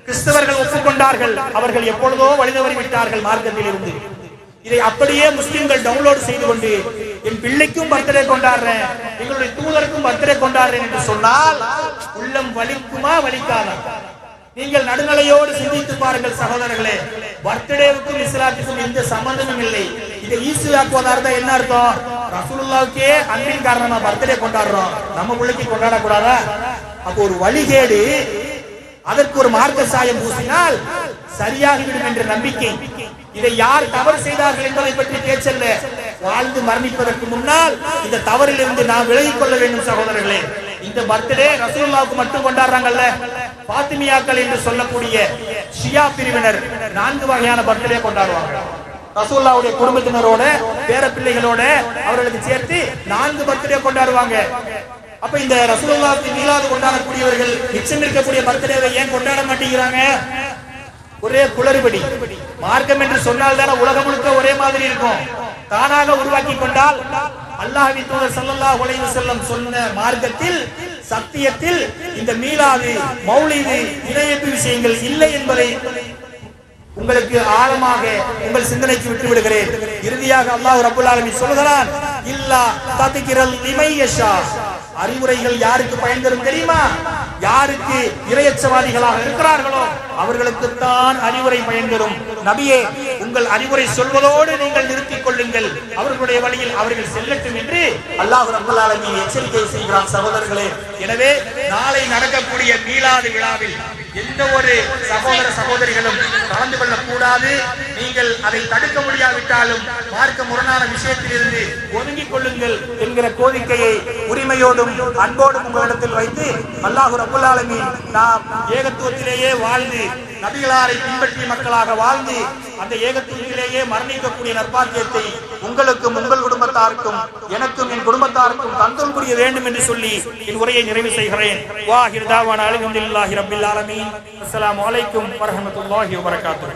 கிறிஸ்தவர்கள் ஒப்புக்கொண்டார்கள். அவர்கள் எப்பொழுதோ வழிதவறி விட்டார்கள் மார்க்கத்தில் இருந்து. இதை அப்படியே முஸ்லிம்கள் டவுன்லோட் செய்து கொண்டு என் பிள்ளைக்கும் பர்த்டே கொண்டாடுறேன், எங்களுடைய தூதருக்கும் பர்த்டே கொண்டாடுறேன் என்று சொன்னால் உள்ளம் வலிக்குமா வலிக்காதா? நீங்கள் நடுநிலையோடு சிந்தித்து பாருங்கள் சகோதரர்களே. பர்த்டேவுக்கும் இஸ்லாத்துக்கும் எந்த சம்பந்தமும் இல்லை. இதை ஈஸியாக்குவதா இருந்தா என்ன அர்த்தம்? ரசூலுல்லாஹ்வுக்கே அன்பின் காரணமா பர்த்டே கொண்டாடுறோம், நம்ம பிள்ளைக்கு கொண்டாடக்கூடாதா? அப்போ ஒரு வழிகேடு, அதற்கு ஒரு மார்க்க சாயம் பூசினால் சரியாகிவிடும் என்ற நம்பிக்கை. இதை யார் தவறு செய்தார்கள் என்பதை பற்றி பேச்சல்ல. வாழ்ந்து மரணிப்பதற்கு முன்னால் இந்த தவறிலிருந்து நாம் விலகிக் கொள்ள வேண்டும் சகோதரர்களே. இந்த பர்த்டே ரசூலுல்லாஹ்வுக்கு மட்டும் கொண்டாடுறாங்கல்ல, பாத்திமியாக்கள் என்று சொல்லக்கூடிய ஷியா பிரிவினர் 4 வகையான பர்த்டே கொண்டாடுவாங்க. ரசூலுல்லாஹ்வுடைய குடும்பத்தினரோட பேர பிள்ளைகளோட அவர்களுக்கு சேர்த்து 4 பர்த்டே கொண்டாடுவாங்க. அப்ப இந்த ரசூலுல்லாஹ்வுக்கு மீலாது கொண்டாடக்கூடியவர்கள் மிச்சம் இருக்கக்கூடிய பர்த்டேவை ஏன் கொண்டாட மாட்டேங்கிறாங்க? ஒரே குளறுபடி. மார்க்கம் என்று சொன்னால் தானே உலகம் முழுக்க ஒரே மாதிரி இருக்கும். தானாக உருவாக்கி கொண்டால் அல்லாஹ்வின் தூதர் ஸல்லல்லாஹு அலைஹி வஸல்லம் சொன்ன மார்க்கத்தில் சத்தியத்தில் இந்த மீலாது மௌலிது இணையத்து விஷயங்கள் இல்லை என்பதை உங்களுக்கு ஆழமாக உங்கள் சிந்தனைக்கு விட்டு விடுகிறேன். இறுதியாக அல்லாஹ் ரப்பல் ஆலமீன் சொல்கிறான், இல்லா தத்கிரல் லிமையஷா, அறிவுரைகள் யாருக்கு பயன் தரும் தெரியுமா? யாருக்கு இறையச்சவாதிகளாக இருக்கிறார்களோ அவர்களுக்கு தான் அறிவுரை பயன் தரும். நபியே, உங்கள் அறிவுரை சொல்வதோடு நீங்கள் நிறுத்திக் கொள்ளுங்கள், அவர்களுடைய வழியில் அவர்கள் செல்லட்டும் என்று அல்லாஹ் ரப்பல் ஆலமீன் எச்சரிக்கை செய்கிறான். சகோதரர்களே, எனவே நாளை நடக்கக்கூடிய மீலாது விழாவில் எந்த ஒரு சகோதர சகோதரிகளும் கலந்து கொள்ளக்கூடாது. நீங்கள் அதை தடுக்க முடியாவிட்டாலும் மார்க்க முரணான விஷயத்திலிருந்து ஒதுங்கிக் கொள்ளுங்கள் என்கிற கோரிக்கையை உரிமையோடும் அன்போடும் உங்களிடத்தில் வைத்து, அல்லாஹ் ரப்பல் ஆலமீன் நாம் ஏகத்துவத்திலேயே வாழ்ந்து நபிகளாரை பின்பற்றிய மக்களாக வாழ்ந்து அந்த ஏகத்துவத்திலேயே மரணிக்கக்கூடிய நற்பாக்கியத்தை உங்களுக்கும் உங்கள் குடும்பத்தாருக்கும் எனக்கும் என் குடும்பத்தாருக்கும் தந்தல் புரிய வேண்டும் என்று சொல்லி என் உரையை நிறைவு செய்கிறேன். வாஹிர் தாவானா அல்ஹம்துலில்லாஹி ரப்பில் ஆலமீன். அஸ்ஸலாமு அலைக்கும் வரஹ்மத்துல்லாஹி வபரகாத்துஹு.